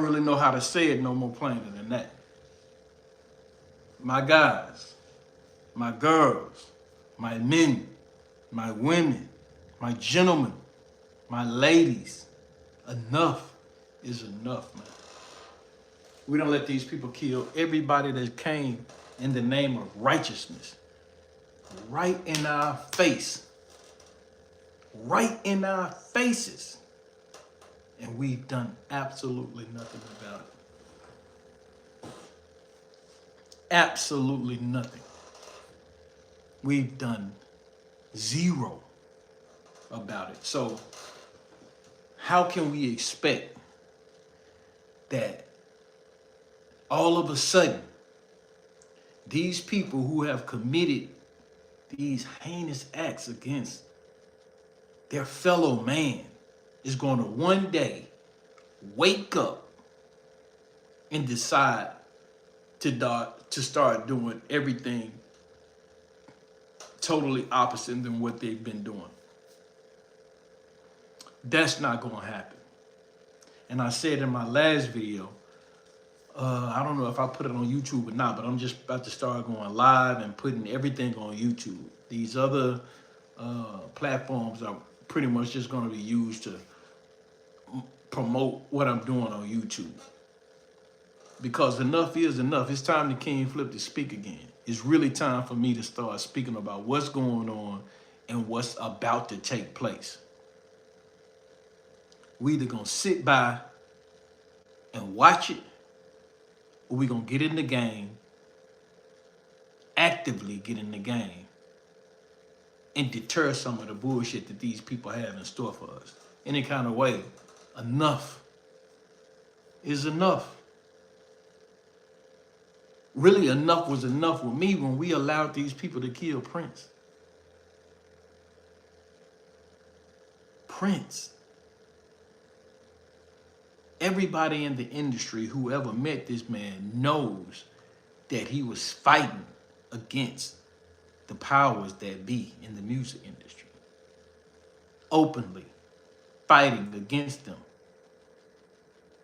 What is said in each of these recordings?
don't really know how to say it no more plainer than that. My guys, my girls, my men, my women, my gentlemen, my ladies, enough is enough, man. We don't let these people kill everybody that came in the name of righteousness. Right in our face. Right in our faces. And we've done absolutely nothing about it. Absolutely nothing. We've done zero about it. So how can we expect that all of a sudden these people who have committed these heinous acts against their fellow man is going to one day wake up and decide to start doing everything totally opposite than what they've been doing? That's not going to happen. And I said in my last video, I don't know if I put it on YouTube or not, but I'm just about to start going live and putting everything on YouTube. These other platforms are pretty much just going to be used to promote what I'm doing on YouTube. Because enough is enough. It's time to King Flipp to speak again. It's really time for me to start speaking about what's going on and what's about to take place. We either going to sit by and watch it, or we going to get in the game, actively get in the game, and deter some of the bullshit that these people have in store for us. Any kind of way, enough is enough. Really, enough was enough with me when we allowed these people to kill Prince. Prince. Everybody in the industry who ever met this man knows that he was fighting against the powers that be in the music industry. Openly fighting against them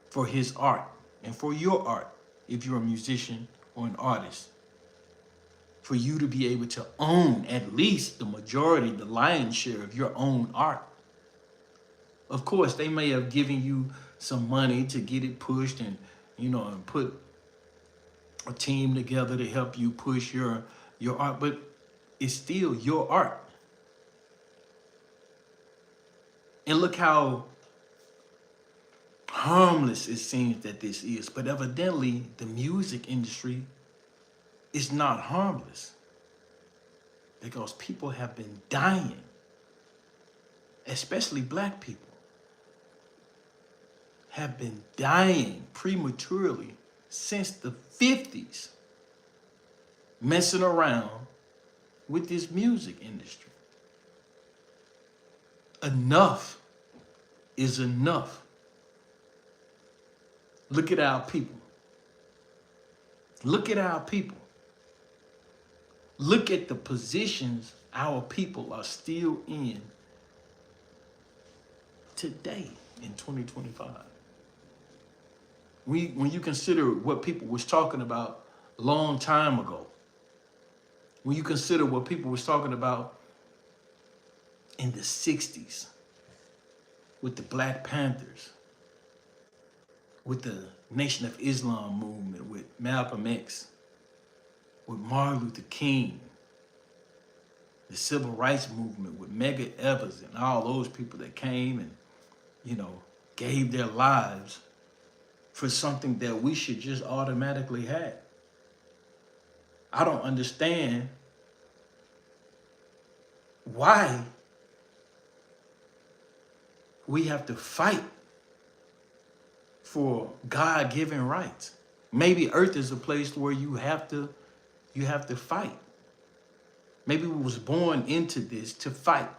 for his art and for your art, if you're a musician or an artist. For you to be able to own at least the majority, the lion's share of your own art. Of course, they may have given you some money to get it pushed and, and put a team together to help you push your art, but it's still your art. And look how harmless it seems that this is, but evidently the music industry is not harmless because people have been dying, especially black people. Have been dying prematurely since the 50s, messing around with this music industry. Enough is enough. Look at our people. Look at our people. Look at the positions our people are still in today in 2025. When you consider what people was talking about a long time ago, when you consider what people was talking about in the 60s with the Black Panthers, with the Nation of Islam movement, with Malcolm X, with Martin Luther King, the Civil Rights movement with Medgar Evers and all those people that came and, gave their lives for something that we should just automatically have. I don't understand why we have to fight for God-given rights. Maybe Earth is a place where you have to fight. Maybe we was born into this to fight.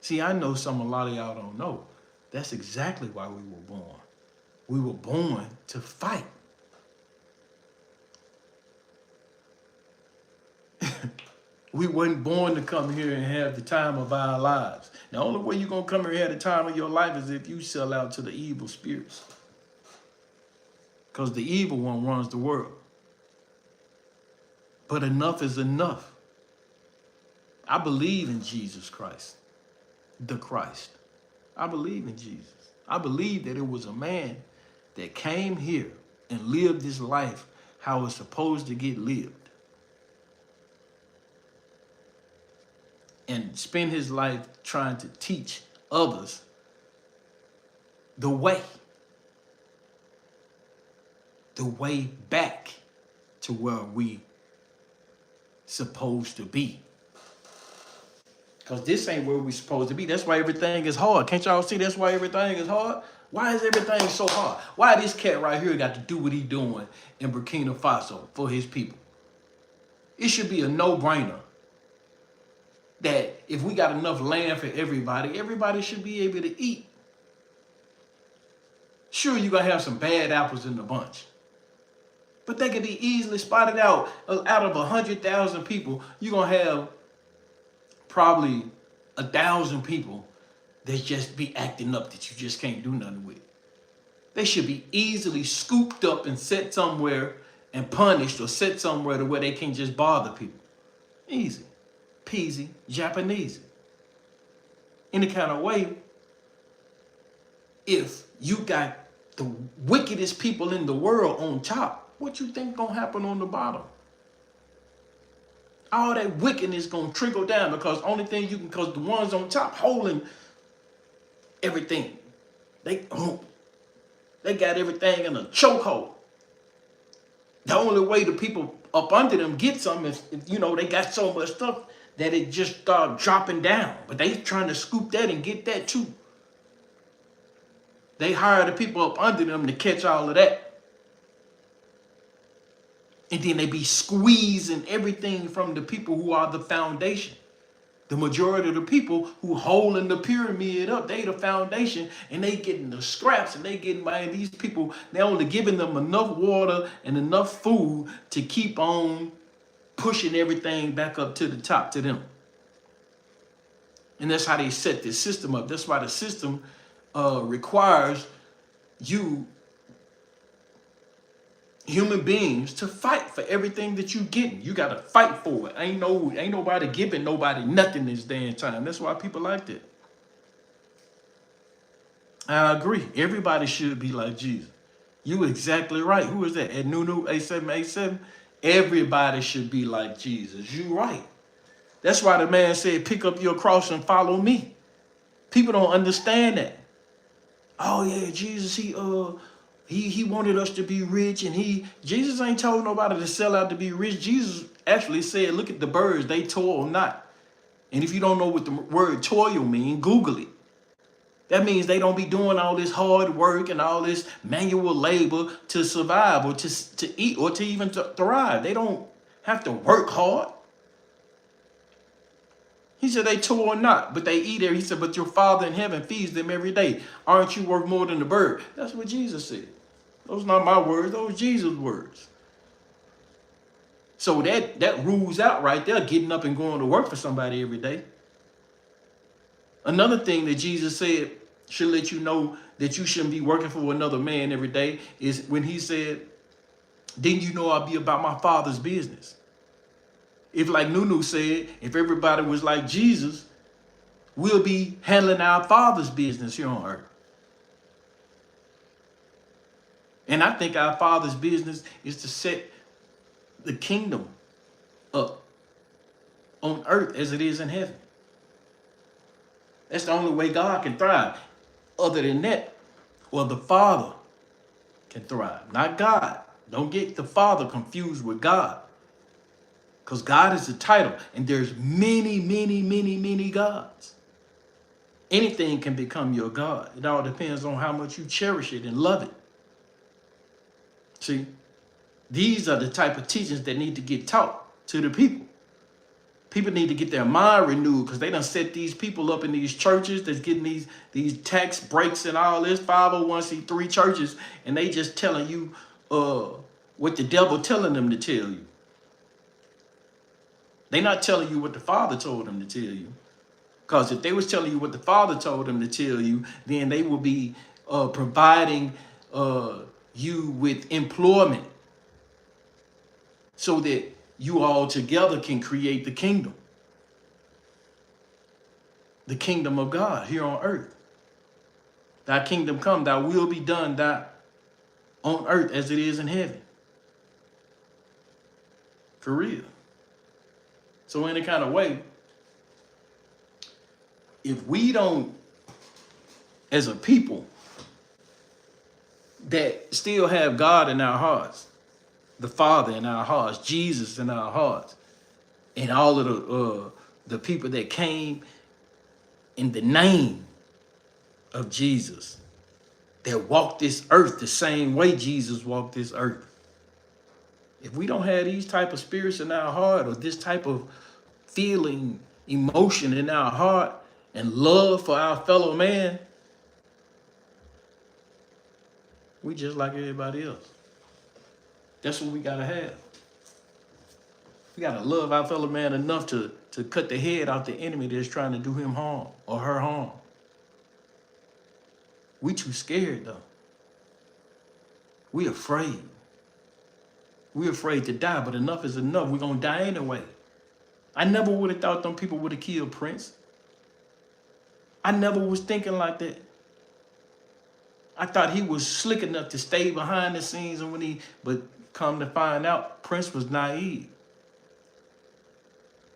See, I know a lot of y'all don't know. That's exactly why we were born. We were born to fight. We weren't born to come here and have the time of our lives. The only way you're going to come here at a time of your life is if you sell out to the evil spirits. Because the evil one runs the world. But enough is enough. I believe in Jesus Christ, the Christ. I believe in Jesus. I believe that it was a man that came here and lived his life how it's supposed to get lived. And spend his life trying to teach others the way back to where we supposed to be. Because this ain't where we supposed to be. That's why everything is hard. Can't y'all see that's why everything is hard? Why is everything so hard? Why this cat right here got to do what he doing in Burkina Faso for his people? It should be a no-brainer that if we got enough land for everybody, everybody should be able to eat. Sure, you're going to have some bad apples in the bunch. But they can be easily spotted out. Out of 100,000 people, you're going to have probably 1,000 people that just be acting up that you just can't do nothing with. They should be easily scooped up and set somewhere and punished, or set somewhere to where they can't just bother people. Easy. Peasy, Japanese. Any kind of way, if you got the wickedest people in the world on top, what you think gonna happen on the bottom? All that wickedness gonna trickle down, because only thing you can, because the ones on top holding everything, they got everything in a chokehold. The only way the people up under them get something is, you know, they got so much stuff that it just start dropping down. But they trying to scoop that and get that too. They hire the people up under them to catch all of that. And then they be squeezing everything from the people who are the foundation. The majority of the people who holding the pyramid up, they the foundation, and they getting the scraps, and they getting by these people. They only giving them enough water and enough food to keep on pushing everything back up to the top to them. And that's how they set this system up. That's why the system requires you, human beings, to fight for everything that you getting. You got to fight for it. Ain't nobody giving nobody nothing this day and time. That's why people like that. I agree. Everybody should be like Jesus. You exactly right. Who is that? At Nunu 8787? Everybody should be like Jesus. You right. That's why the man said, pick up your cross and follow me. People don't understand that. Oh yeah, Jesus, he wanted us to be rich, and Jesus ain't told nobody to sell out to be rich. Jesus actually said, look at the birds, they toil not. And if you don't know what the word toil means, Google it. That means they don't be doing all this hard work and all this manual labor to survive, or to eat, or to even to thrive. They don't have to work hard. He said they toil not, but they eat there. He said, but your Father in heaven feeds them every day. Aren't you worth more than a bird? That's what Jesus said. Those are not my words. Those are Jesus' words. So that rules out right there getting up and going to work for somebody every day. Another thing that Jesus said should let you know that you shouldn't be working for another man every day is when he said, didn't you know I'll be about my Father's business? If, like Nunu said, if everybody was like Jesus, we'll be handling our Father's business here on earth. And I think our Father's business is to set the kingdom up on earth as it is in heaven. That's the only way God can thrive. Other than that, well, the Father can thrive, not God. Don't get the Father confused with God. Because God is the title, and there's many, many, many, many gods. Anything can become your God. It all depends on how much you cherish it and love it. See, these are the type of teachings that need to get taught to the people. People need to get their mind renewed, because they done set these people up in these churches that's getting these tax breaks and all this, 501c3 churches, and they just telling you what the devil telling them to tell you. They're not telling you what the Father told them to tell you. Because if they was telling you what the Father told them to tell you, then they will be providing you with employment so that you all together can create the kingdom of God here on earth. Thy kingdom come, thy will be done, thy on earth as it is in heaven. For real. So in any kind of way, if we don't, as a people that still have God in our hearts, the Father in our hearts, Jesus in our hearts, and all of the people that came in the name of Jesus, that walked this earth the same way Jesus walked this earth. If we don't have these type of spirits in our heart, or this type of feeling, emotion in our heart, and love for our fellow man, we just like everybody else. That's what we gotta have. We gotta love our fellow man enough to cut the head off the enemy that's trying to do him harm or her harm. We too scared though. We afraid. We're afraid to die, but enough is enough. We're gonna die anyway. I never would have thought them people would have killed Prince. I never was thinking like that. I thought he was slick enough to stay behind the scenes, and but come to find out, Prince was naive.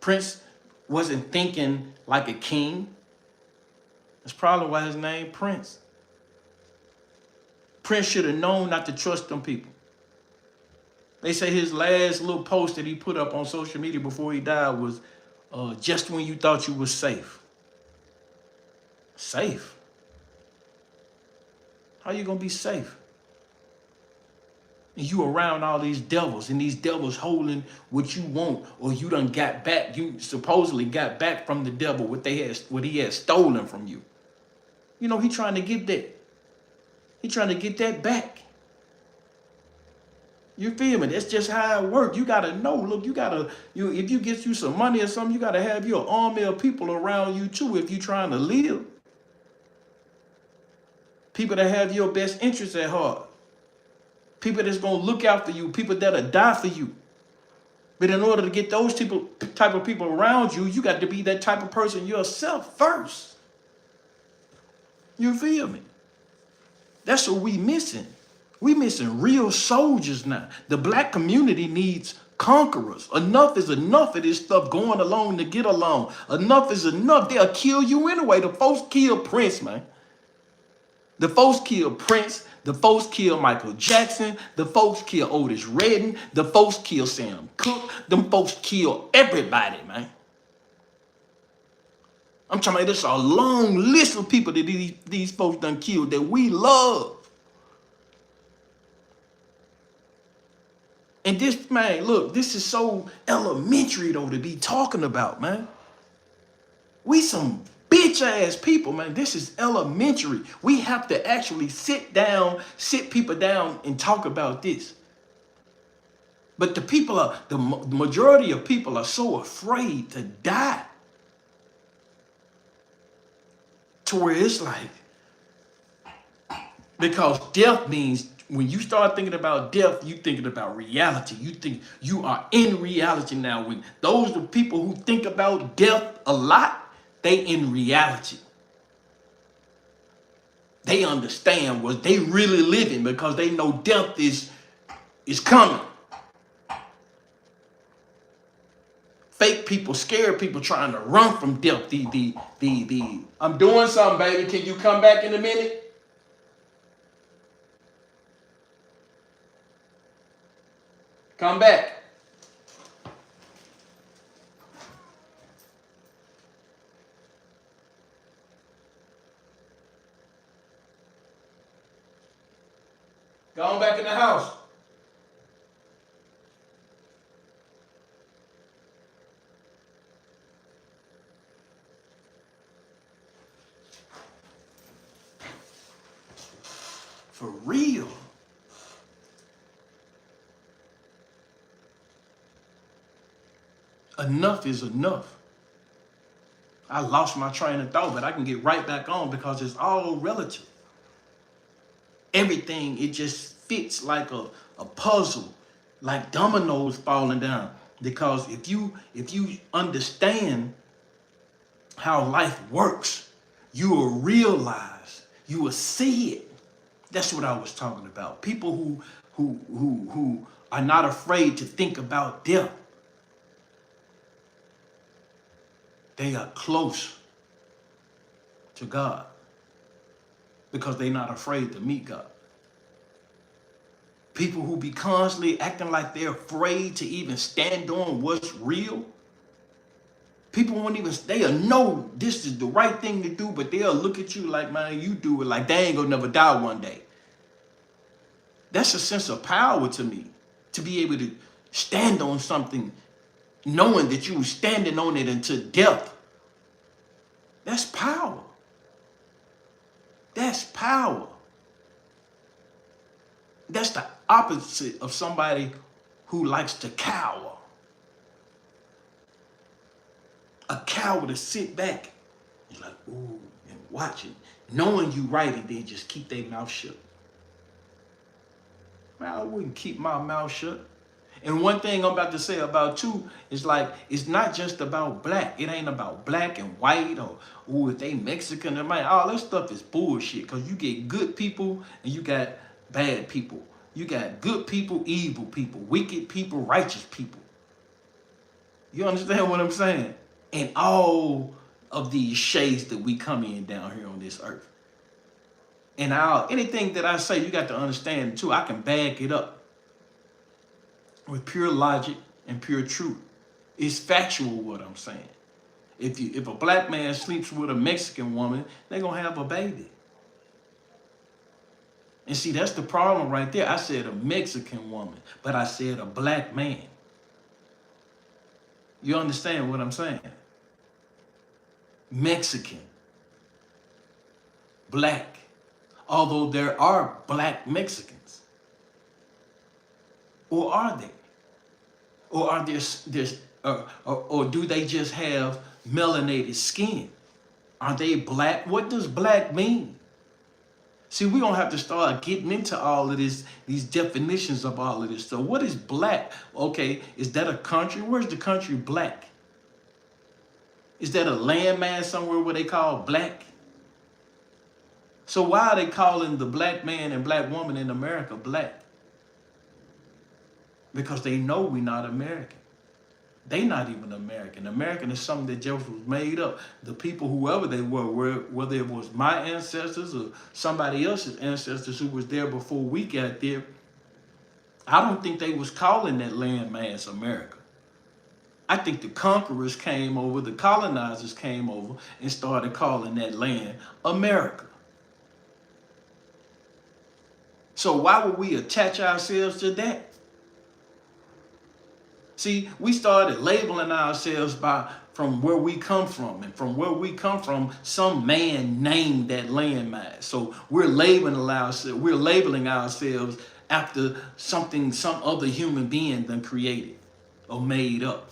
Prince wasn't thinking like a king. That's probably why his name Prince. Prince should have known not to trust them people. They say his last little post that he put up on social media before he died was, just when you thought you was safe. Safe? How you gonna be safe? And you around all these devils, and these devils holding what you want, or you done got back, you supposedly got back from the devil what he had stolen from you. You know, he trying to get that. He trying to get that back. You feel me? That's just how it works. You gotta know. Look, if you get you some money or something, you gotta have your army of people around you too if you trying to live. People that have your best interests at heart. People that's gonna look out for you. People that'll die for you. But in order to get those type of people around you, you got to be that type of person yourself first. You feel me? That's what we missing. We missing real soldiers now. The black community needs conquerors. Enough is enough of this stuff going along to get along. Enough is enough. They'll kill you anyway. The folks killed Prince, man. The folks killed Prince. The folks killed Michael Jackson. The folks killed Otis Redding. The folks killed Sam Cooke. Them folks killed everybody, man. I'm talking about this a long list of people that these folks done killed that we love. And this, man, look, this is so elementary, though, to be talking about, man. We some bitch-ass people, man. This is elementary. We have to actually sit people down and talk about this. But the majority of people are so afraid to die to where it's like, because death means, when you start thinking about death, you thinking about reality. You think you are in reality now. When those are people who think about death a lot, they in reality. They understand what they really living because they know death is coming. Fake people, scared people trying to run from death. I'm doing something, baby. Can you come back in a minute? Come back. Go on back in the house. For real. Enough is enough. I lost my train of thought, but I can get right back on because it's all relative. Everything, it just fits like a puzzle, like dominoes falling down. Because if you understand how life works, you will realize, you will see it. That's what I was talking about. People who are not afraid to think about death, they are close to God because they're not afraid to meet God. People who be constantly acting like they're afraid to even stand on what's real. People won't even, they'll know this is the right thing to do, but they'll look at you like, man, you do it like they ain't gonna never die one day. That's a sense of power to me, to be able to stand on something knowing that you were standing on it until death. That's power. That's power. That's the opposite of somebody who likes to cower. A coward to sit back and like, ooh, and watch it, knowing you right, and then just keep their mouth shut. Man, I wouldn't keep my mouth shut. And one thing I'm about to say about too is like, it's not just about black. It ain't about black and white or ooh, if they Mexican or man. All that stuff is bullshit, because you get good people and you got bad people. You got good people, evil people, wicked people, righteous people. You understand what I'm saying? And all of these shades that we come in down here on this earth. And anything that I say, you got to understand too, I can back it up with pure logic and pure truth. It's factual what I'm saying. If a black man sleeps with a Mexican woman, they're going to have a baby. And see, that's the problem right there. I said a Mexican woman, but I said a black man. You understand what I'm saying? Mexican, black, although there are black Mexicans. Or are they? Or are or do they just have melanated skin? Are they black? What does black mean? See, we're going to have to start getting into all of this, these definitions of all of this. So what is black? Okay, is that a country? Where's the country black? Is that a landmass somewhere where they call black? So why are they calling the black man and black woman in America black? Because they know we're not American. They not even American. American is something that just was made up. The people, whoever they were, whether it was my ancestors or somebody else's ancestors who was there before we got there, I don't think they was calling that landmass America. I think the conquerors came over, the colonizers came over and started calling that land America. So why would we attach ourselves to that? See, we started labeling ourselves from where we come from. And from where we come from, some man named that landmass. So we're labeling ourselves after something some other human being done created or made up.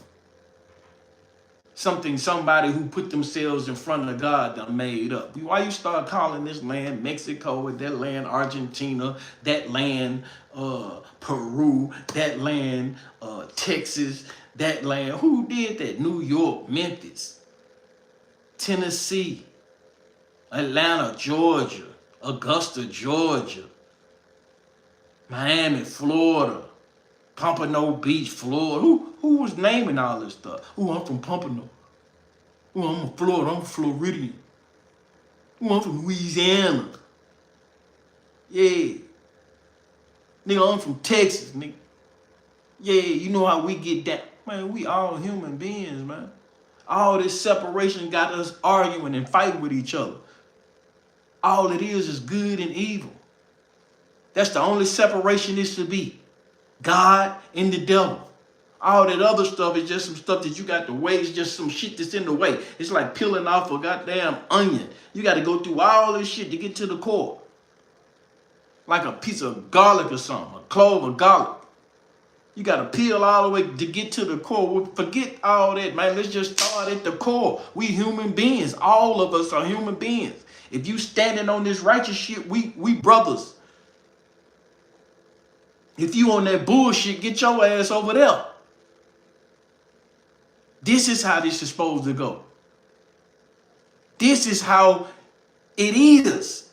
Somebody who put themselves in front of God done made up. Why you start calling this land Mexico, and that land Argentina, that land Peru, that land Texas, that land, who did that? New York, Memphis, Tennessee, Atlanta, Georgia, Augusta, Georgia, Miami, Florida, Pompano Beach, Florida. Who was naming all this stuff? Ooh, I'm from Pompano. Ooh, I'm from Florida. I'm Floridian. Ooh, I'm from Louisiana. Yeah. Nigga, I'm from Texas, nigga. Yeah, you know how we get that. Man, we all human beings, man. All this separation got us arguing and fighting with each other. All it is good and evil. That's the only separation this should be. God and the devil. All that other stuff is just some stuff that you got to weigh. It's just some shit that's in the way. It's like peeling off a goddamn onion. You got to go through all this shit to get to the core. Like a piece of garlic or something, a clove of garlic. You got to peel all the way to get to the core. Forget all that, man. Let's just start at the core. We human beings. All of us are human beings. If you standing on this righteous shit, we brothers. If you on that bullshit, get your ass over there. This is how this is supposed to go. This is how it is.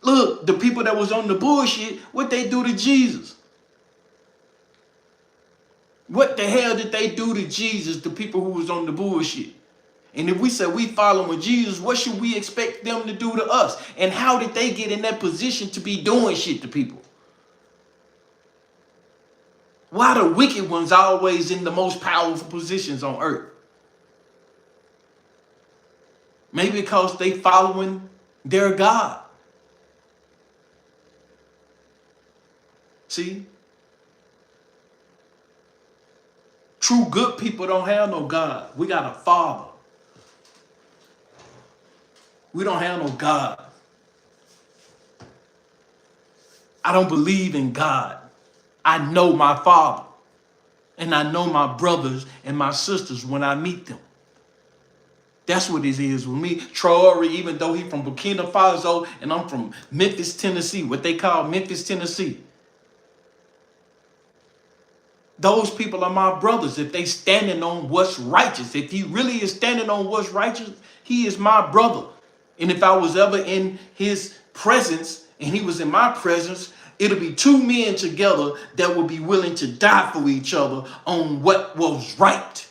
Look, the people that was on the bullshit, what they do to Jesus? What the hell did they do to Jesus, the people who was on the bullshit? And if we say we following Jesus, what should we expect them to do to us? And how did they get in that position to be doing shit to people? Why the wicked ones always in the most powerful positions on earth? Maybe because they following their God. See? True good people don't have no God. We got a Father. We don't have no God. I don't believe in God. I know my Father. And I know my brothers and my sisters when I meet them. That's what it is with me. Troy, even though he's from Burkina Faso and I'm from Memphis, Tennessee, what they call Memphis, Tennessee. Those people are my brothers if they standing on what's righteous. If he really is standing on what's righteous, he is my brother. And if I was ever in his presence and he was in my presence, it'll be two men together that will be willing to die for each other on what was right.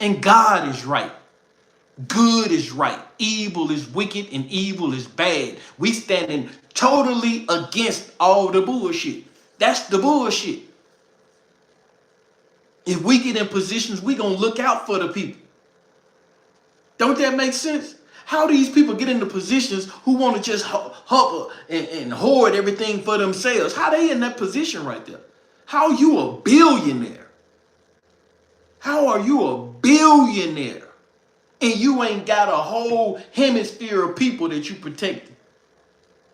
And God is right. Good is right. Evil is wicked and evil is bad. We standing totally against all the bullshit. That's the bullshit. If we get in positions, we gonna look out for the people. Don't that make sense? How these people get into positions who want to just hover and hoard everything for themselves? How they in that position right there? How you a billionaire? How are you a billionaire? And you ain't got a whole hemisphere of people that you protecting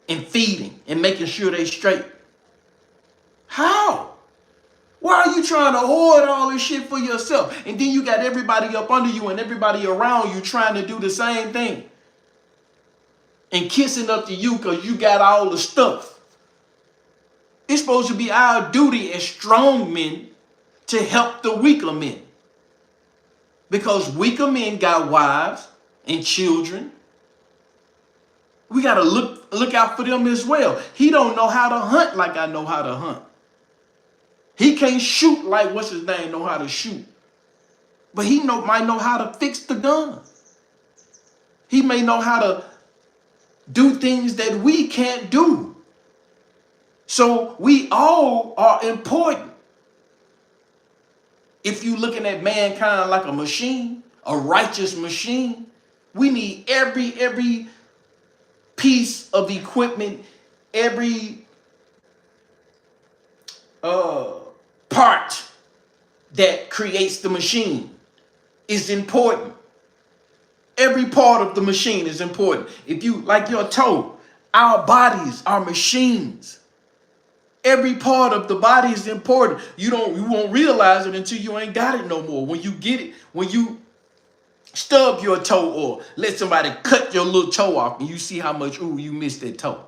and feeding and making sure they straight. How? Why are you trying to hoard all this shit for yourself? And then you got everybody up under you and everybody around you trying to do the same thing. And kissing up to you because you got all the stuff. It's supposed to be our duty as strong men to help the weaker men. Because weaker men got wives and children. We got to look out for them as well. He don't know how to hunt like I know how to hunt. He can't shoot like what's his name know how to shoot. But he might know how to fix the gun. He may know how to do things that we can't do. So we all are important. If you're looking at mankind like a machine, a righteous machine, we need every piece of equipment, every part that creates the machine is important. Every part of the machine is important. If you, like your toe, our bodies are machines. Every part of the body is important. You won't realize it until you ain't got it no more. When you get it, when you stub your toe or let somebody cut your little toe off and you see how much, you missed that toe.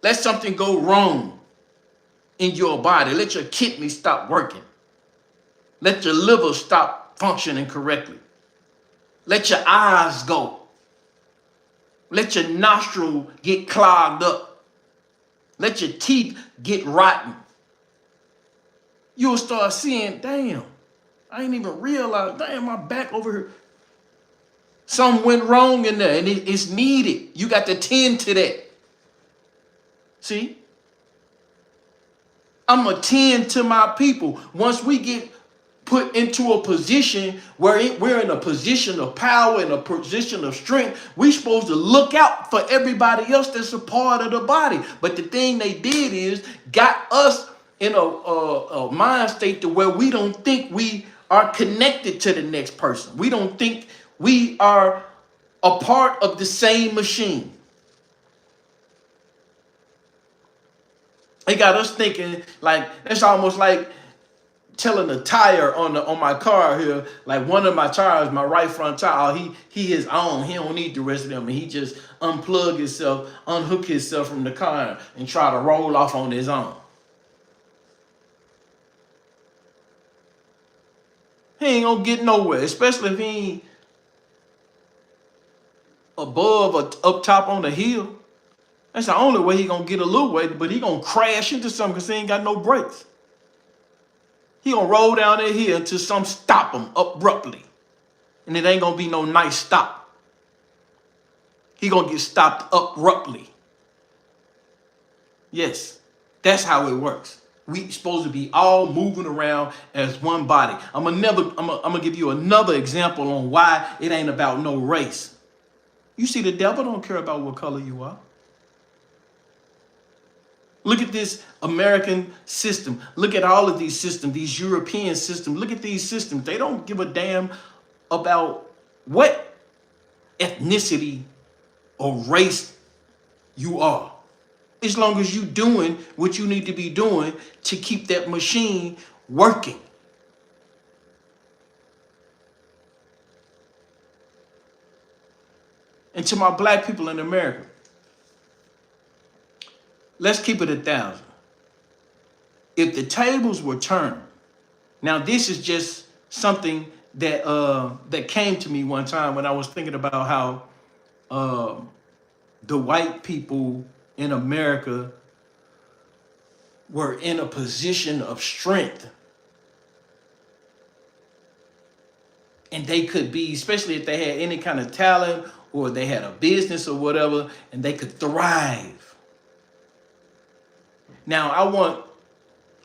Let something go wrong in your body. Let your kidney stop working. Let your liver stop functioning correctly. Let your eyes go. Let your nostril get clogged up. Let your teeth get rotten. You'll start seeing, damn, I ain't even realized, damn, my back over here. Something went wrong in there and it's needed. You got to tend to that. See? I'm going to tend to my people. Once we get put into a position where we're in a position of power, in a position of strength, we're supposed to look out for everybody else that's a part of the body. But the thing they did is got us in a mind state to where we don't think we are connected to the next person. We don't think we are a part of the same machine. They got us thinking like it's almost like telling a tire on my car here, like one of my tires, my right front tire, he his own. He don't need the rest of them, and he just unplug himself, unhook himself from the car, and try to roll off on his own. He ain't gonna get nowhere, especially if he ain't above or up top on the hill. That's the only way he gonna get a little way, but he gonna crash into something because he ain't got no brakes. He gonna roll down that hill until some stop him abruptly. And it ain't gonna be no nice stop. He gonna get stopped abruptly. Yes, that's how it works. We supposed to be all moving around as one body. I'm gonna give you another example on why it ain't about no race. You see, the devil don't care about what color you are. Look at this American system. Look at all of these systems, these European systems. Look at these systems. They don't give a damn about what ethnicity or race you are. As long as you doing what you need to be doing to keep that machine working. And to my black people in America, let's keep it 1,000. If the tables were turned, now this is just something that that came to me one time when I was thinking about how the white people in America were in a position of strength. And they could be, especially if they had any kind of talent or they had a business or whatever, and they could thrive. Now, I want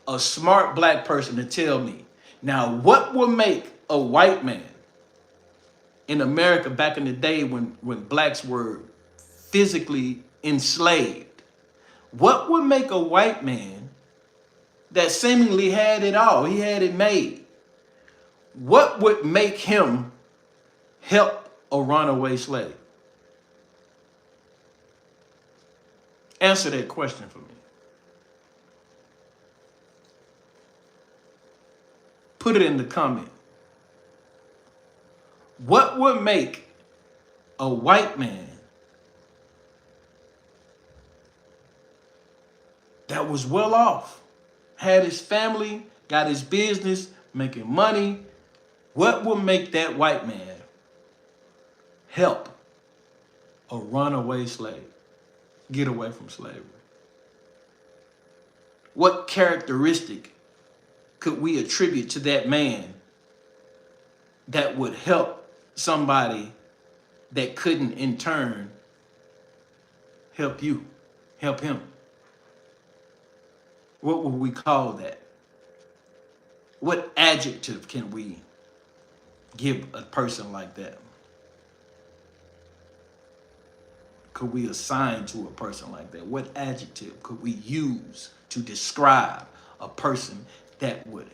a smart black person to tell me, now, what would make a white man in America back in the day when blacks were physically enslaved? What would make a white man that seemingly had it all, he had it made, what would make him help a runaway slave? Answer that question for me. Put it in the comment. What would make a white man that was well off, had his family, got his business, making money, what would make that white man help a runaway slave get away from slavery? What characteristic could we attribute to that man that would help somebody that couldn't in turn help you, help him? What would we call that? What adjective can we give a person like that? Could we assign to a person like that? What adjective could we use to describe a person that would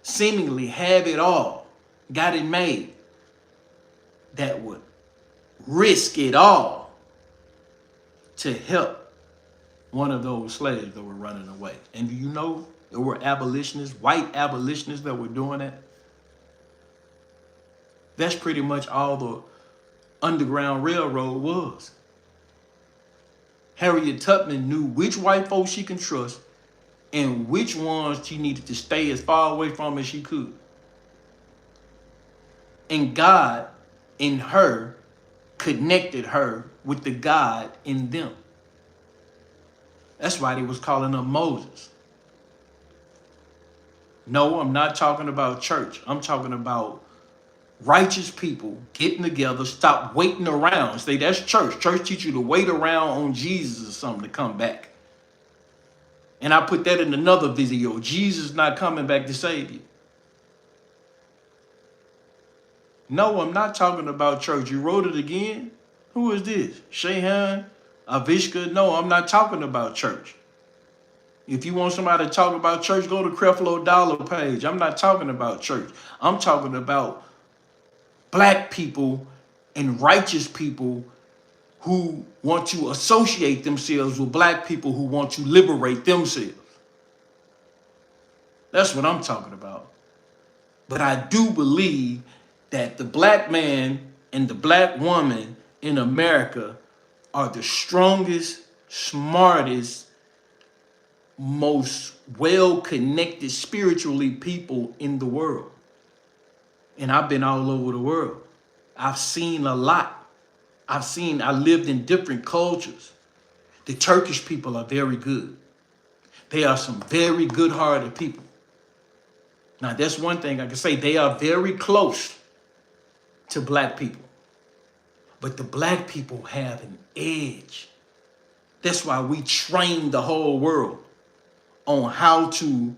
seemingly have it all, got it made, that would risk it all to help one of those slaves that were running away? And do you know there were abolitionists, white abolitionists that were doing that? That's pretty much all the Underground Railroad was. Harriet Tubman knew which white folks she can trust and which ones she needed to stay as far away from as she could. And God in her connected her with the God in them. That's why they was calling him Moses. No, I'm not talking about church. I'm talking about righteous people getting together, stop waiting around. Say, that's church. Church teach you to wait around on Jesus or something to come back. And I put that in another video. Jesus not coming back to save you. No, I'm not talking about church. You wrote it again? Who is this? Shehan? Avishka? No, I'm not talking about church. If you want somebody to talk about church, go to Creflo Dollar page. I'm not talking about church. I'm talking about black people and righteous people who want to associate themselves with black people who want to liberate themselves. That's what I'm talking about. But I do believe that the black man and the black woman in America are the strongest, smartest, most well-connected spiritually people in the world. And I've been all over the world. I've seen a lot. I lived in different cultures. The Turkish people are very good. They are some very good-hearted people. Now, that's one thing I can say. They are very close to black people. But the black people have an edge. That's why we train the whole world on how to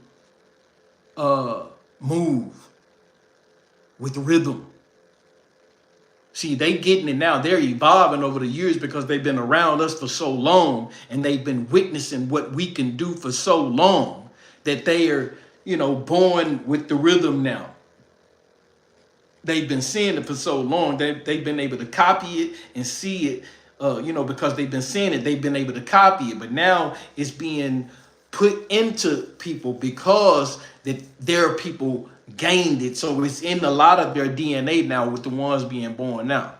move with rhythm. See, they getting it now. They're evolving over the years because they've been around us for so long and they've been witnessing what we can do for so long that they are, born with the rhythm now. They've been seeing it for so long. They've been able to copy it and see it, because they've been seeing it, they've been able to copy it. But now it's being put into people because that their people gained it. So it's in a lot of their DNA now with the ones being born now.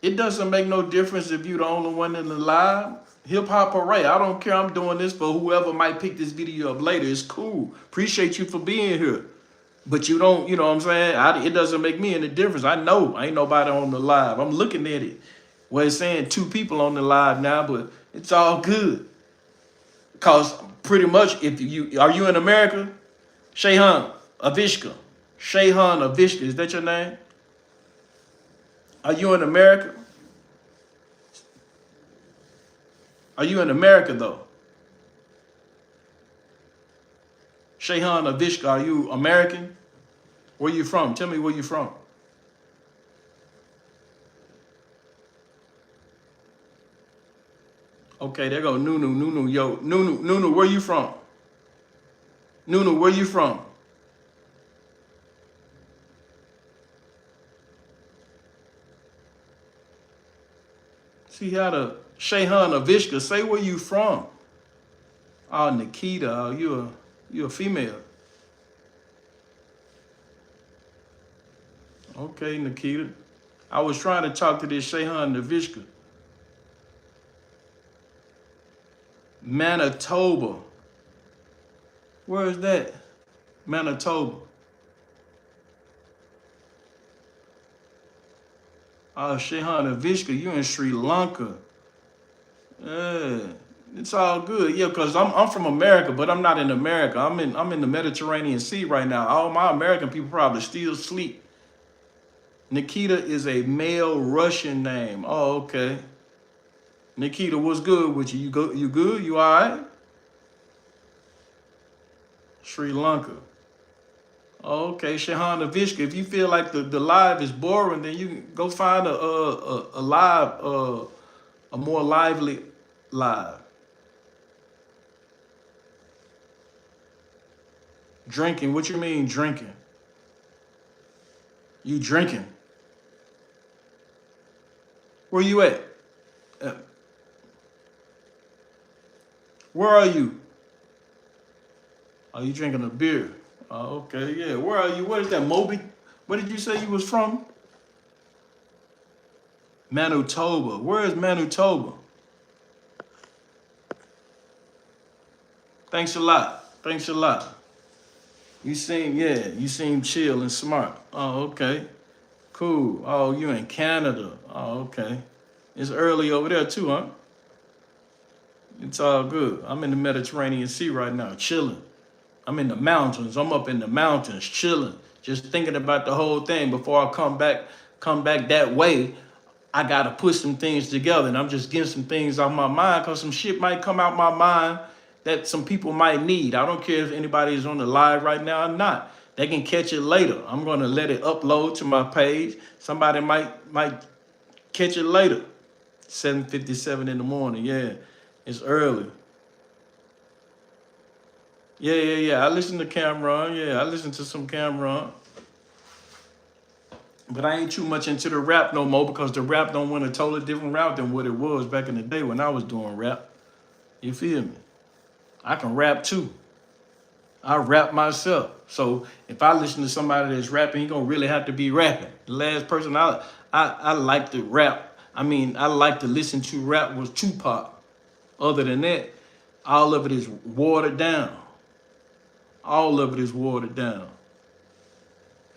It doesn't make no difference if you're the only one in the live. Hip hop array. I don't care. I'm doing this for whoever might pick this video up later. It's cool. Appreciate you for being here. But you don't, you know what I'm saying? It doesn't make me any difference. I know ain't nobody on the live. I'm looking at it. Well, it's saying 2 people on the live now, but it's all good. Because pretty much, are you in America? Shayhan Avishka. Shayhan Avishka, is that your name? Are you in America? Are you in America, though? Shayhan Avishka, are you American? Where you from? Tell me where you from. Okay, there go Nunu. Nunu, yo. Nunu, where you from? Nunu, where you from? See how the Shayhan Avishka, say where you from. Oh, Nikita, you a female. Okay, Nikita. I was trying to talk to this Shayhan Avishka. Manitoba. Where is that? Manitoba. Oh, Shayhan Avishka, you in Sri Lanka. Yeah, it's all good. Yeah, because I'm from America, but I'm not in America. I'm in the Mediterranean Sea right now. All my American people probably still sleep. Nikita is a male Russian name. Oh, okay. Nikita, what's good with you? You good? You all right? Sri Lanka. Oh, okay, Shayhan Avishka. If you feel like the live is boring, then you can go find a live, a more lively live. Drinking. What you mean drinking? You drinking? Where you at? Where are you? Are you drinking a beer? Oh, okay, yeah. Where are you? What is that, Moby? Where did you say you was from? Manitoba. Where is Manitoba? Thanks a lot. Thanks a lot. You seem chill and smart. Oh, okay. Cool. Oh, you in Canada. Oh, okay. It's early over there too, huh? It's all good. I'm in the Mediterranean Sea right now, chilling. I'm in the mountains. I'm up in the mountains, chilling, just thinking about the whole thing. Before I come back that way, I gotta put some things together, and I'm just getting some things off my mind because some shit might come out my mind that some people might need. I don't care if anybody is on the live right now or not. They can catch it later. I'm gonna let it upload to my page. Somebody might catch it later. 7:57 in the morning. Yeah, it's early. Yeah. I listen to Cameron. Yeah, I listen to some Cameron. But I ain't too much into the rap no more because the rap don't went a totally different route than what it was back in the day when I was doing rap. You feel me? I can rap too. I rap myself. So if I listen to somebody that's rapping, he gonna really have to be rapping. The last person I like to rap. I mean, I like to listen to rap was Tupac. Other than that, all of it is watered down. All of it is watered down.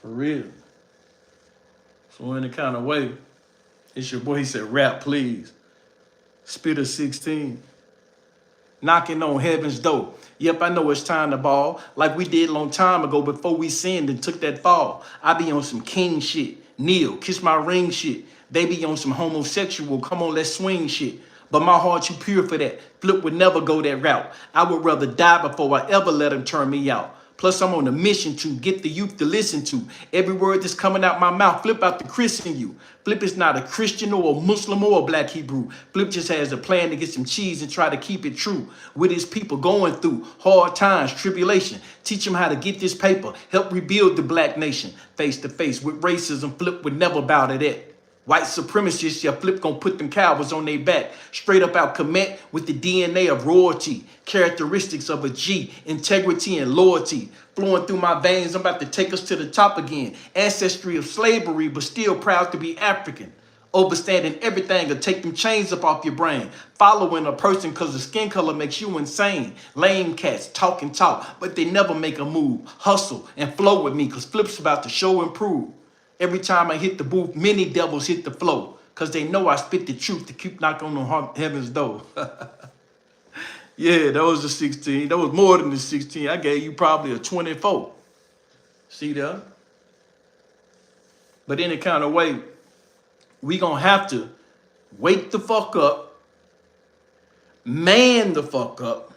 For real. So in a kind of way, it's your boy. He said, rap, please. Spitter 16. Knocking on heaven's door. Yep, I know it's time to ball. Like we did a long time ago before we sinned and took that fall. I be on some king shit. Kneel, kiss my ring shit. They be on some homosexual, come on, let's swing shit. But my heart too pure for that. Flipp would never go that route. I would rather die before I ever let him turn me out. Plus, I'm on a mission to get the youth to listen to every word that's coming out my mouth. Flipp out to christen you. Flipp is not a Christian or a Muslim or a black Hebrew. Flipp just has a plan to get some cheese and try to keep it true with his people going through hard times, tribulation. Teach them how to get this paper. Help rebuild the black nation. Face to face with racism, Flipp would never bow to that. White supremacists, yeah, Flipp gonna put them cowards on their back. Straight up out commit with the DNA of royalty. Characteristics of a G, integrity and loyalty. Flowing through my veins, I'm about to take us to the top again. Ancestry of slavery, but still proud to be African. Overstanding everything will take them chains up off your brain. Following a person because the skin color makes you insane. Lame cats talk and talk, but they never make a move. Hustle and flow with me because Flipp's about to show and prove. Every time I hit the booth, many devils hit the flow because they know I spit the truth to keep knocking on heaven's door. Yeah, that was the 16. That was more than the 16. I gave you probably a 24. See that? But any kind of way, we going to have to wake the fuck up, man the fuck up,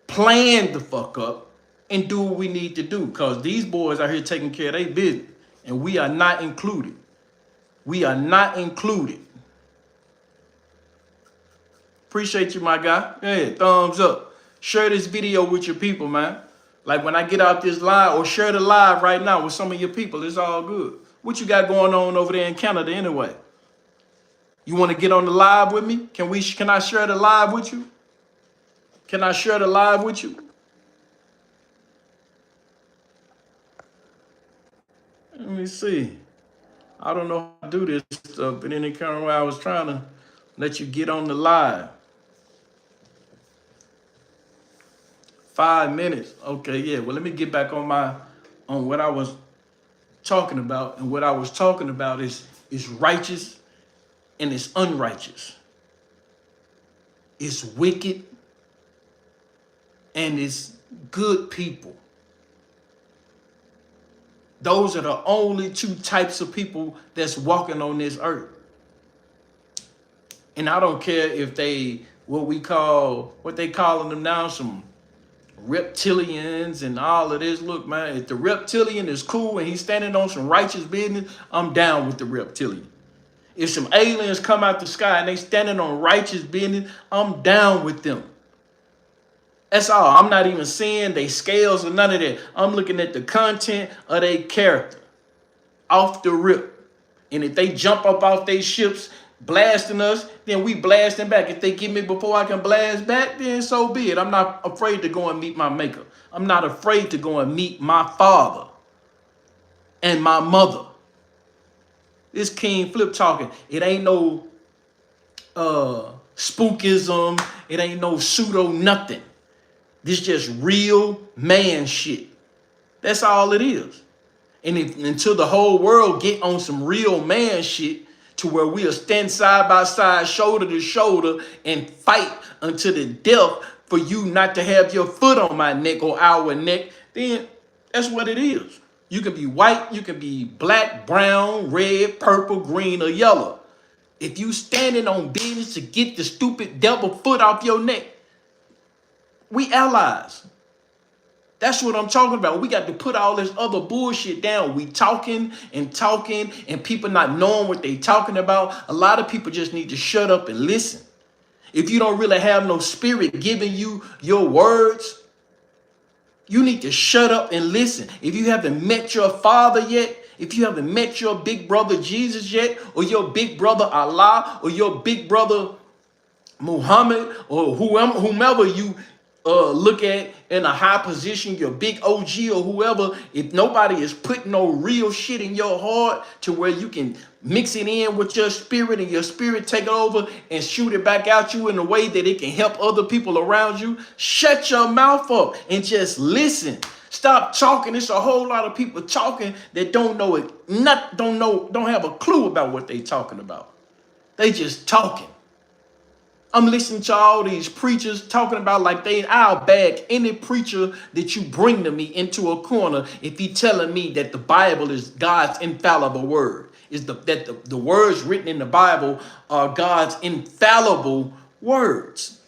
plan the fuck up, and do what we need to do because these boys out here taking care of their business. And we are not included. We are not included. Appreciate you, my guy. Yeah, thumbs up. Share this video with your people, man. Like when I get out this live, or share the live right now with some of your people. It's all good. What you got going on over there in Canada anyway? You want to get on the live with me? Can I share the live with you? Can I share the live with you? Let me see. I don't know how to do this stuff, but in any kind of way, I was trying to let you get on the live. 5 minutes. Okay, yeah. Well, let me get back on what I was talking about. And what I was talking about is righteous and it's unrighteous. It's wicked and it's good people. Those are the only two types of people that's walking on this earth. And I don't care if they, what they calling them now, some reptilians and all of this. Look, man, if the reptilian is cool and he's standing on some righteous business, I'm down with the reptilian. If some aliens come out the sky and they standing on righteous business, I'm down with them. That's all. I'm not even seeing they scales or none of that. I'm looking at the content of their character. Off the rip. And if they jump up off their ships blasting us, then we blasting back. If they get me before I can blast back, then so be it. I'm not afraid to go and meet my maker. I'm not afraid to go and meet my father and my mother. This King Flipp talking. It ain't no spookism. It ain't no pseudo nothing. This just real man shit. That's all it is. And until the whole world get on some real man shit to where we'll stand side by side, shoulder to shoulder, and fight until the death for you not to have your foot on my neck or our neck, then that's what it is. You can be white, you can be black, brown, red, purple, green, or yellow. If you standing on business to get the stupid devil foot off your neck, we allies. That's what I'm talking about. We got to put all this other bullshit down. We talking and people not knowing what they talking about. A lot of people just need to shut up and listen. If you don't really have no spirit giving you your words, you need to shut up and listen. If you haven't met your father yet, if you haven't met your big brother Jesus yet, or your big brother Allah, or your big brother Muhammad, or whomever you look at in a high position, your big OG or whoever, if nobody is putting no real shit in your heart to where you can mix it in with your spirit and your spirit take it over and shoot it back out you in a way that it can help other people around you, shut your mouth up and just listen. Stop talking. It's a whole lot of people talking that don't know it, don't have a clue about what they talking about. They just talking. I'm listening to all these preachers talking about like I'll bag any preacher that you bring to me into a corner if he telling me that the Bible is God's infallible word. Is that the words written in the Bible are God's infallible words.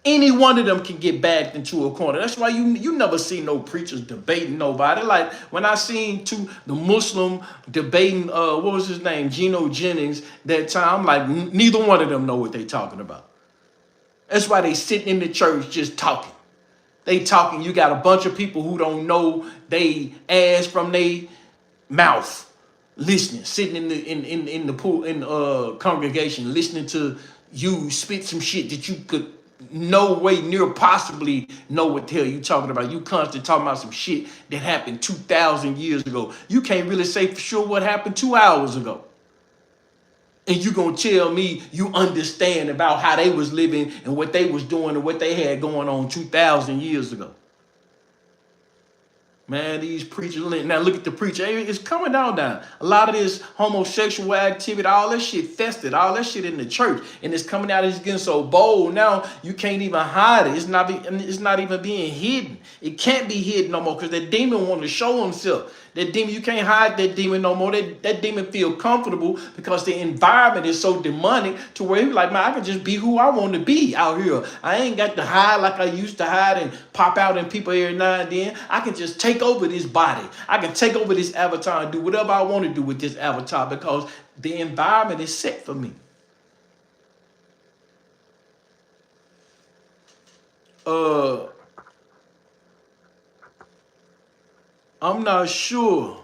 Any one of them can get backed into a corner. That's why you never see no preachers debating nobody. Like when I seen the Muslim debating, what was his name, Geno Jennings, that time, I'm like, neither one of them know what they talking about. That's why they sitting in the church just talking. They talking. You got a bunch of people who don't know they ass from they mouth, listening, sitting in the pool in congregation, listening to you spit some shit that you could no way near possibly know what the hell you talking about. You constantly talking about some shit that happened 2,000 years ago. You can't really say for sure what happened 2 hours ago. And you gonna tell me you understand about how they was living and what they was doing and what they had going on 2,000 years ago. Man, these preachers, now look at the preacher. It's coming down. A lot of this homosexual activity, all that shit festered, all that shit in the church. And it's coming out, it's getting so bold now, you can't even hide it. It's not even being hidden. It can't be hidden no more because that demon want to show himself. That demon, you can't hide that demon no more. That demon feel comfortable because the environment is so demonic to where he's like, man, I can just be who I want to be out here. I ain't got to hide like I used to hide and pop out in people every now and then. I can just take over this body. I can take over this avatar and do whatever I want to do with this avatar because the environment is set for me. I'm not sure.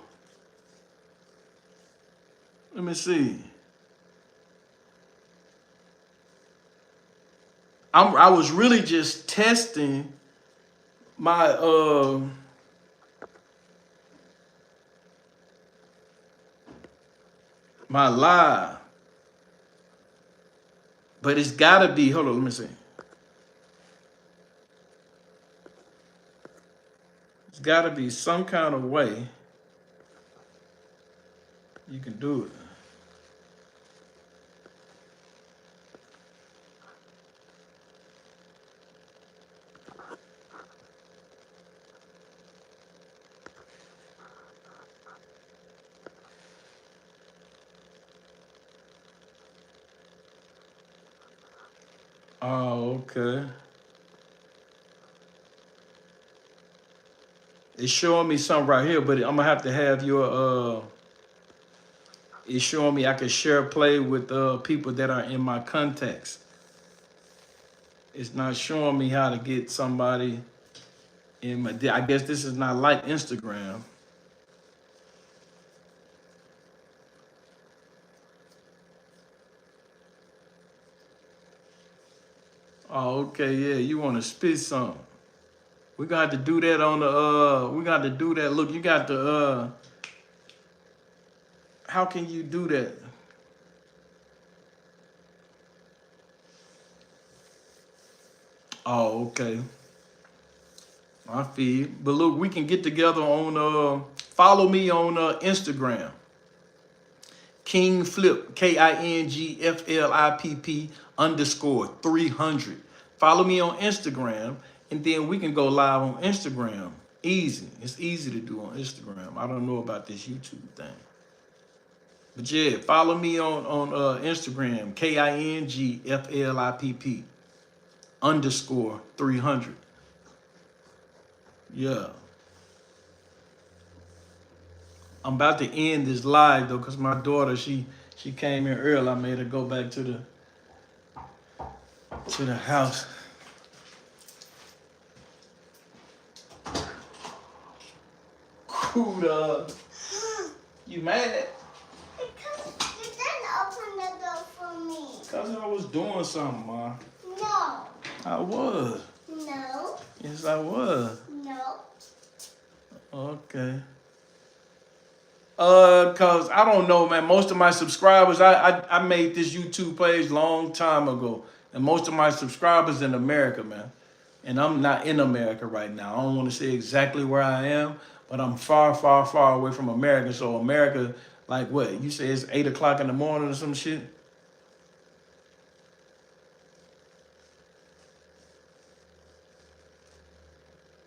Let me see. I was really just testing my my live. But it's gotta be, hold on, let me see. It's gotta be some kind of way you can do it. Oh, okay. It's showing me something right here, but I'm gonna have to have your it's showing me I can share play with people that are in my contacts. It's not showing me how to get somebody in my, I guess this is not like Instagram. Oh, okay, yeah, you want to spit something. We got to do that on the we got to do that. Look, you got the how can you do that? Oh, okay. I feel. But look, we can get together on follow me on Instagram. King Flipp, KINGFLIPP _300. Follow me on Instagram, and then we can go live on Instagram. Easy. It's easy to do on Instagram. I don't know about this YouTube thing. But yeah, follow me on Instagram, KINGFLIPP _300. Yeah. I'm about to end this live though, because my daughter, she came in early. I made her go back to the house. cool, dog. You mad? Because you didn't open the door for me. Because I was doing something, Ma. No. I was. No. Yes, I was. No. Okay. Cause I don't know, man. Most of my subscribers, I made this YouTube page long time ago, and most of my subscribers in America, man. And I'm not in America right now. I don't want to say exactly where I am, but I'm far, far, far away from America. So America, like what? You say it's 8 o'clock in the morning or some shit?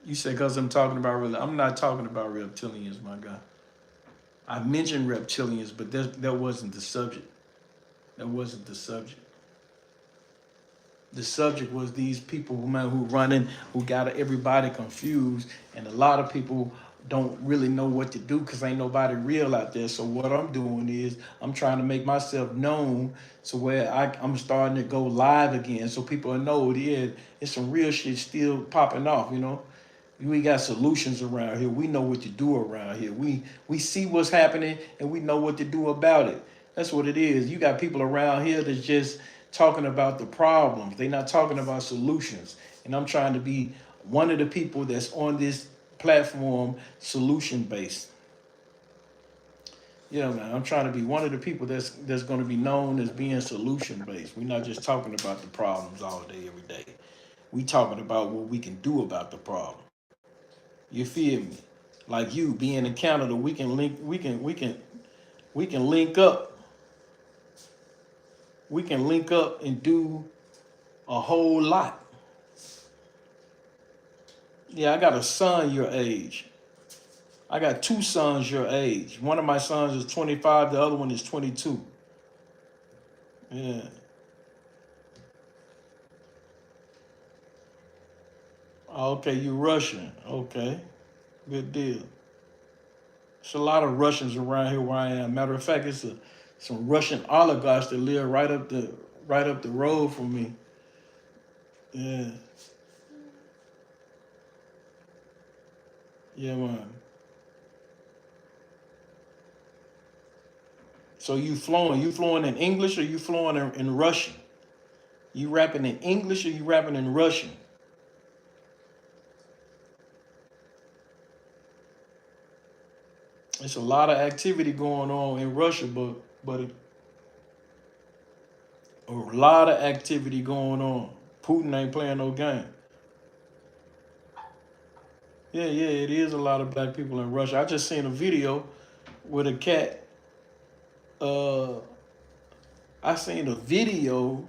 You say because I'm talking about real. I'm not talking about reptilians, my guy. I mentioned reptilians, but that wasn't the subject. That wasn't the subject. The subject was these people who running, who got everybody confused, and a lot of people don't really know what to do because ain't nobody real out there. So what I'm doing is I'm trying to make myself known, so where I'm starting to go live again, so people know, yeah, it's some real shit still popping off. We got solutions around here. We know what to do around here. We see what's happening and we know what to do about it. That's what it is. You got people around here that's just talking about the problems. They're not talking about solutions. And I'm trying to be one of the people that's on this platform solution based. Yeah, man. I'm trying to be one of the people that's going to be known as being solution based. We're not just talking about the problems all day, every day. We talking about what we can do about the problem. You feel me? Like you being in Canada, we can link up. We can link up and do a whole lot. Yeah, I got a son your age. I got two sons your age. One of my sons is 25, the other one is 22. Yeah. Okay, you Russian. Okay. Good deal. There's a lot of Russians around here where I am. Matter of fact, some Russian oligarchs that live right up the road from me. Yeah. Yeah, man. So you flowing? You flowing in English or you flowing in Russian? You rapping in English or you rapping in Russian? It's a lot of activity going on in Russia, but a lot of activity going on. Putin ain't playing no game. Yeah, yeah, it is a lot of black people in Russia. I just seen a video with a cat. Uh, I seen a video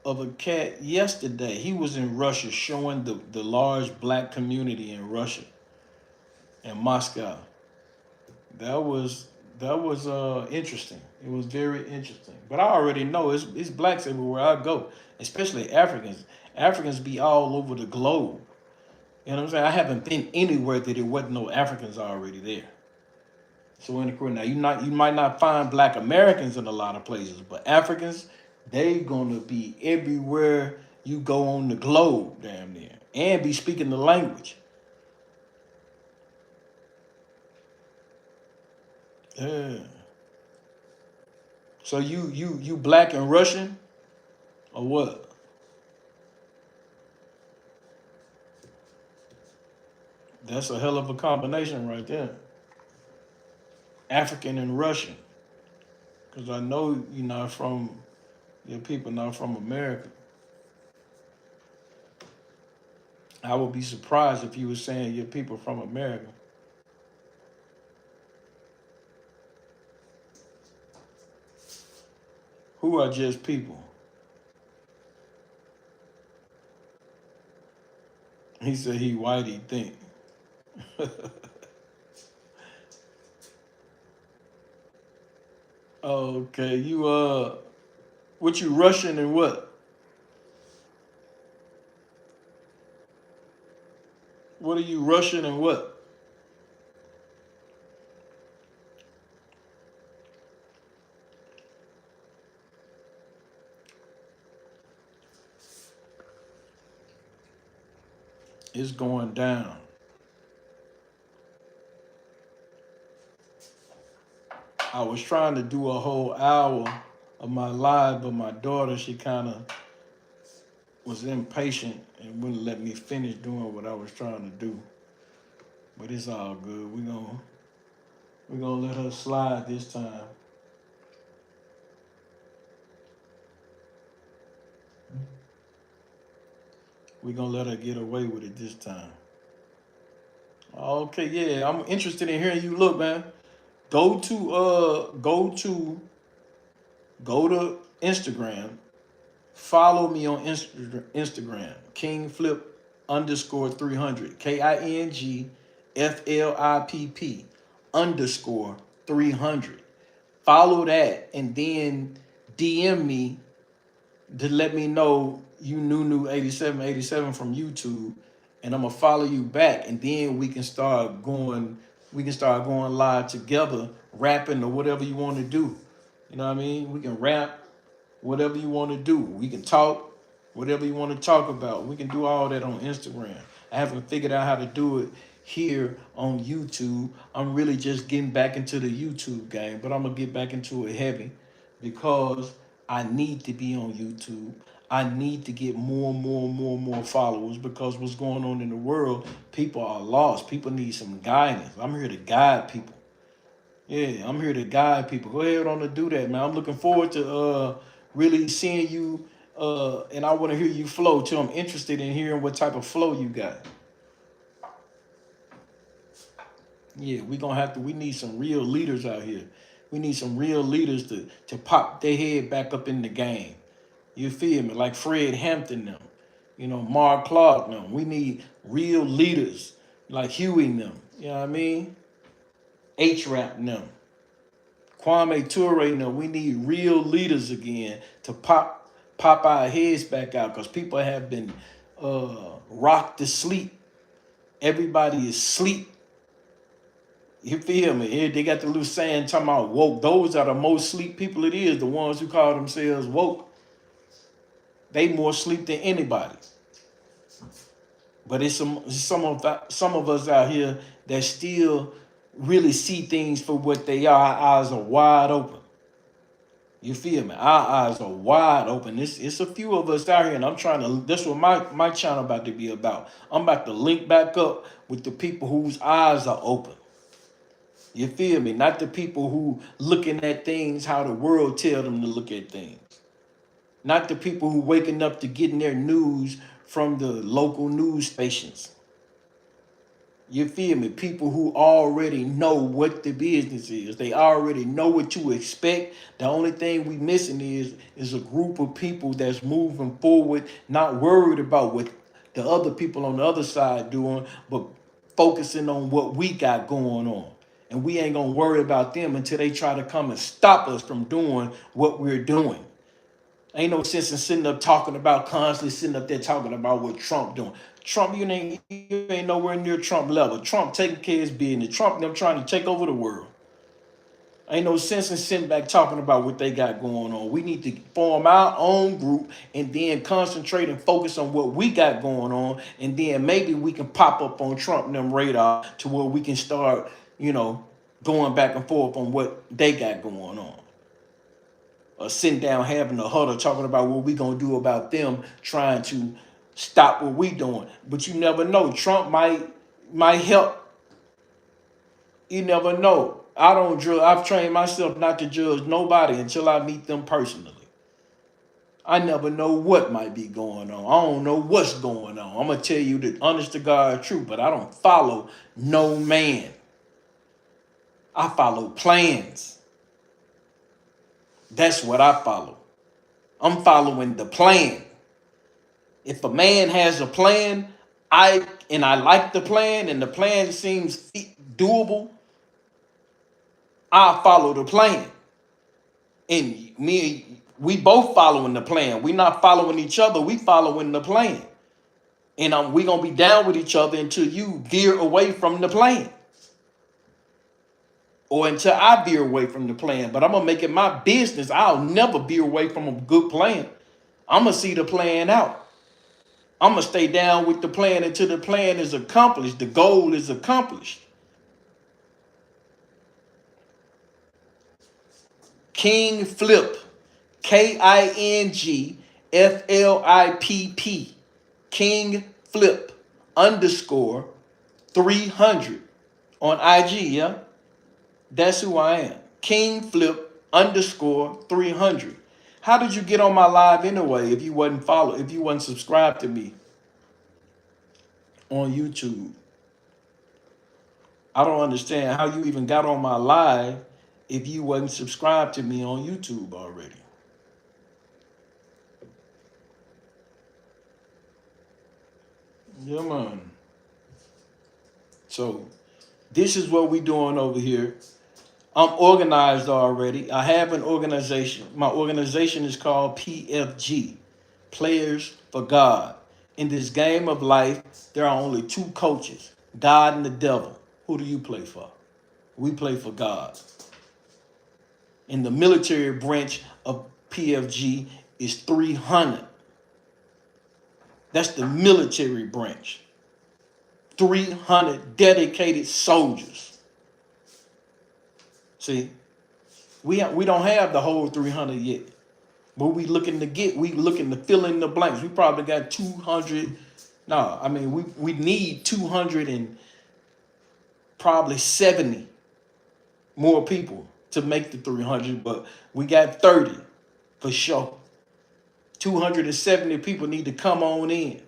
of a cat yesterday. He was in Russia showing the large black community in Russia and Moscow. That was interesting. It was very interesting. But I already know it's blacks everywhere I go, especially Africans. Africans be all over the globe. You know what I'm saying? I haven't been anywhere that there wasn't no Africans already there. So in the Caribbean, now you might not find black Americans in a lot of places, but Africans, they gonna be everywhere you go on the globe, damn near, and be speaking the language. Yeah. So you black and Russian or what? That's a hell of a combination right there. African and Russian. Because I know you're not from, your people not from America. I would be surprised if you were saying your people from America. Who are just people? He said he white, he think. Okay, what you Russian and what? What are you Russian and what? It's going down. I was trying to do a whole hour of my live, but my daughter, she kind of was impatient and wouldn't let me finish doing what I was trying to do. But it's all good. We're gonna let her slide this time. We're gonna let her get away with it this time. Okay, yeah, I'm interested in hearing you. Look, man, go to go to Instagram. Follow me on Instagram, King Flip underscore 300. KINGFLIPP underscore 300. Follow that and then DM me to let me know you new 8787 from YouTube, and I'm gonna follow you back, and then we can start going live together, rapping or whatever you want to do. You know what I mean? We can rap, whatever you want to do. We can talk, whatever you want to talk about. We can do all that on Instagram. I haven't figured out how to do it here on YouTube. I'm really just getting back into the YouTube game, but I'm gonna get back into it heavy because I need to be on YouTube. I need to get more followers because what's going on in the world, people are lost. People need some guidance. I'm here to guide people. Yeah, I'm here to guide people. Go ahead on to do that, man. I'm looking forward to really seeing you and I want to hear you flow too. I'm interested in hearing what type of flow you got. Yeah, we need some real leaders out here. We need some real leaders to pop their head back up in the game. You feel me? Like Fred Hampton them, Mark Clark them. We need real leaders like Huey them. You know what I mean? H-Rap them. Kwame Ture, we need real leaders again to pop our heads back out because people have been rocked to sleep. Everybody is sleep. You feel me? Yeah, they got the little saying talking about woke. Those are the most sleep people it is. The ones who call themselves woke. They more sleep than anybody. But it's some of us out here that still really see things for what they are. Our eyes are wide open. You feel me? Our eyes are wide open. It's a few of us out here, and I'm trying to. That's what my channel about to be about. I'm about to link back up with the people whose eyes are open. You feel me? Not the people who looking at things how the world tell them to look at things. Not the people who waking up to getting their news from the local news stations. You feel me? People who already know what the business is. They already know what to expect. The only thing we missing is a group of people that's moving forward, not worried about what the other people on the other side doing, but focusing on what we got going on. And we ain't gonna worry about them until they try to come and stop us from doing what we're doing. Ain't no sense in sitting up talking about constantly sitting up there talking about what Trump doing. Trump, you ain't nowhere near Trump level. Trump taking care of his business. Trump them trying to take over the world. Ain't no sense in sitting back talking about what they got going on. We need to form our own group and then concentrate and focus on what we got going on. And then maybe we can pop up on Trump and them radar to where we can start, going back and forth on what they got going on. Or sitting down having a huddle talking about what we gonna do about them trying to stop what we doing. But you never know. Trump might help. You never know. I don't judge. I've trained myself not to judge nobody until I meet them personally. I never know what might be going on. I don't know what's going on. I'm gonna tell you the honest to God truth, but I don't follow no man. I follow plans. That's what I follow. I'm following the plan. If a man has a plan, I like the plan and the plan seems doable, I follow the plan. And we both following the plan. We not following each other, we following the plan. And we gonna be down with each other until you veer away from the plan. Or until I veer away from the plan. But I'm gonna make it my business. I'll never veer away from a good plan. I'm gonna see the plan out. I'm going to stay down with the plan until the plan is accomplished. The goal is accomplished. King Flipp, KingFlipp, King Flipp underscore 300 on IG, yeah? That's who I am. King Flipp underscore 300. How did you get on my live anyway if you wasn't subscribed to me on YouTube? I don't understand how you even got on my live if you wasn't subscribed to me on YouTube already. Yeah, man. So this is what we doing over here. I'm organized already. I have an organization. My organization is called PFG, Players for God. In this game of life, there are only two coaches, God and the devil. Who do you play for? We play for God. In the military branch of PFG is 300. That's the military branch. 300 dedicated soldiers. See, we don't have the whole 300 yet. But we looking to fill in the blanks. We probably got 200. No, I mean, we need 200 and probably 70 more people to make the 300, but we got 30 for sure. 270 people need to come on in.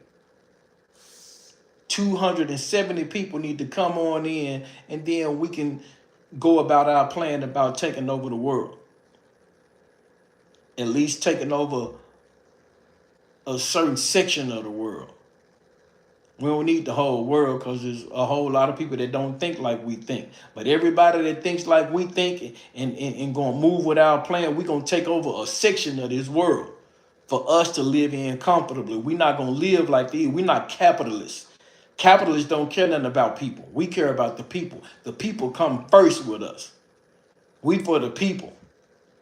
270 people need to come on in, and then we can go about our plan about taking over the world. At least taking over a certain section of the world. We don't need the whole world because there's a whole lot of people that don't think like we think. But everybody that thinks like we think and going to move with our plan, we're going to take over a section of this world for us to live in comfortably. We're not going to live like these. We're not capitalists. Capitalists don't care nothing about people. We care about the people. The people come first with us. We for the people.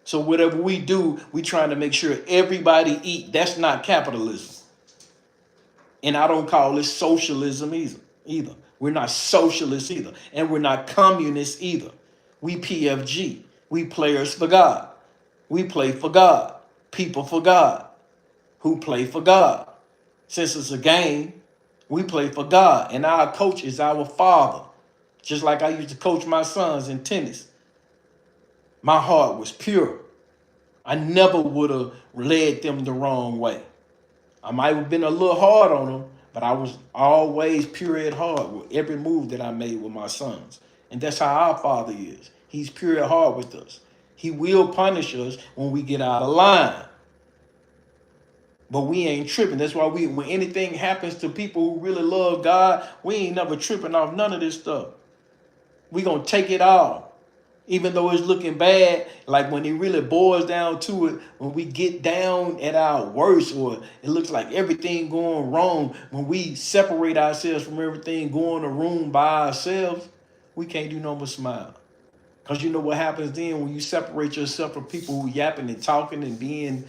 So whatever we do, we trying to make sure everybody eat. That's not capitalism. And I don't call it socialism either. We're not socialists either. And we're not communists either. We PFG. We players for God. We play for God. People for God. Who play for God. Since it's a game, we play for God. And our coach is our father. Just like I used to coach my sons in tennis. My heart was pure. I never would have led them the wrong way. I might have been a little hard on them, but I was always pure at heart with every move that I made with my sons. And that's how our Father is. He's pure at heart with us. He will punish us when we get out of line. But we ain't tripping. That's why when anything happens to people who really love God, we ain't never tripping off none of this stuff. We gonna take it all. Even though it's looking bad, like when it really boils down to it, when we get down at our worst, or it looks like everything going wrong, when we separate ourselves from everything, go in a room by ourselves, we can't do no but smile. Because you know what happens then when you separate yourself from people who yapping and talking and being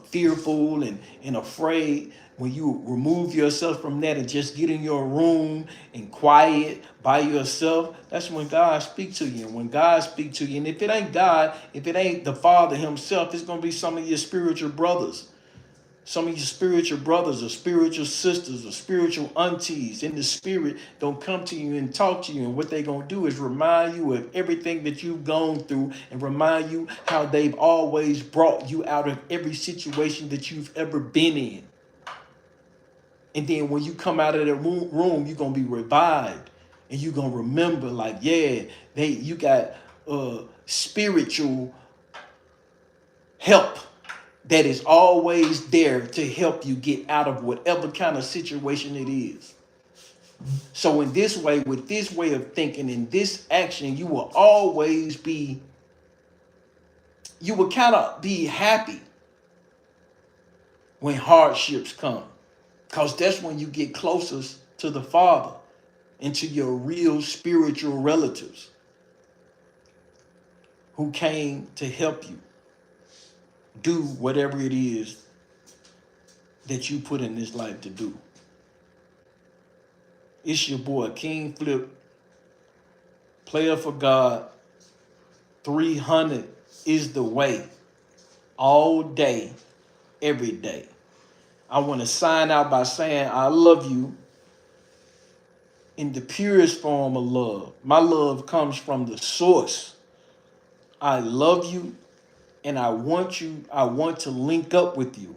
fearful and afraid. When you remove yourself from that and just get in your room and quiet by yourself, that's when God speaks to you. And when God speaks to you, and if it ain't God, if it ain't the Father himself, it's going to be some of your spiritual brothers. Some of your spiritual brothers or spiritual sisters or spiritual aunties in the spirit don't come to you and talk to you. And what they're going to do is remind you of everything that you've gone through and remind you how they've always brought you out of every situation that you've ever been in. And then when you come out of the room, you're going to be revived. And you're going to remember like, yeah, you got spiritual help that is always there to help you get out of whatever kind of situation it is. So in this way, with this way of thinking, in this action, you will kind of be happy when hardships come. Because that's when you get closest to the Father and to your real spiritual relatives who came to help you do whatever it is that you put in this life to do. It's your boy, King Flipp, player for God. 300 is the way. All day, every day. I want to sign out by saying I love you in the purest form of love. My love comes from the source. I love you and I want to link up with you.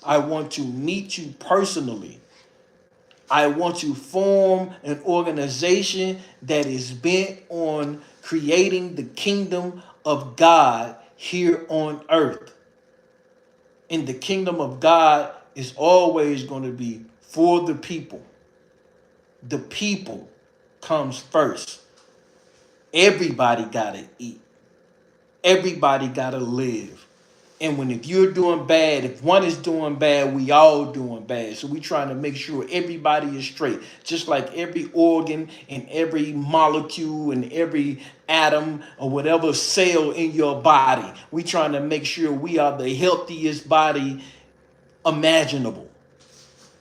I want to meet you personally. I want to form an organization that is bent on creating the kingdom of God here on earth. And the kingdom of God is always going to be for the people. The people comes first. Everybody got to eat. Everybody got to live. And if you're doing bad, if one is doing bad, we all doing bad. So we trying to make sure everybody is straight. Just like every organ and every molecule and every atom or whatever cell in your body. We trying to make sure we are the healthiest body imaginable.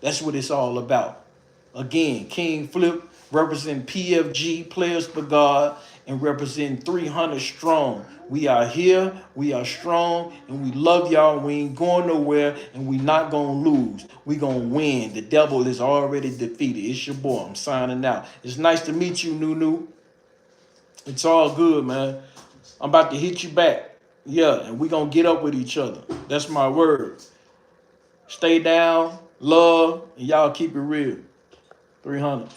That's what it's all about. Again, King Flipp representing PFG, Players for God, and representing 300 strong. We are here, we are strong, and we love y'all. We ain't going nowhere, and we not going to lose. We going to win. The devil is already defeated. It's your boy. I'm signing out. It's nice to meet you, Nunu. It's all good, man. I'm about to hit you back. Yeah, and we going to get up with each other. That's my word. Stay down, love, and y'all keep it real. 300.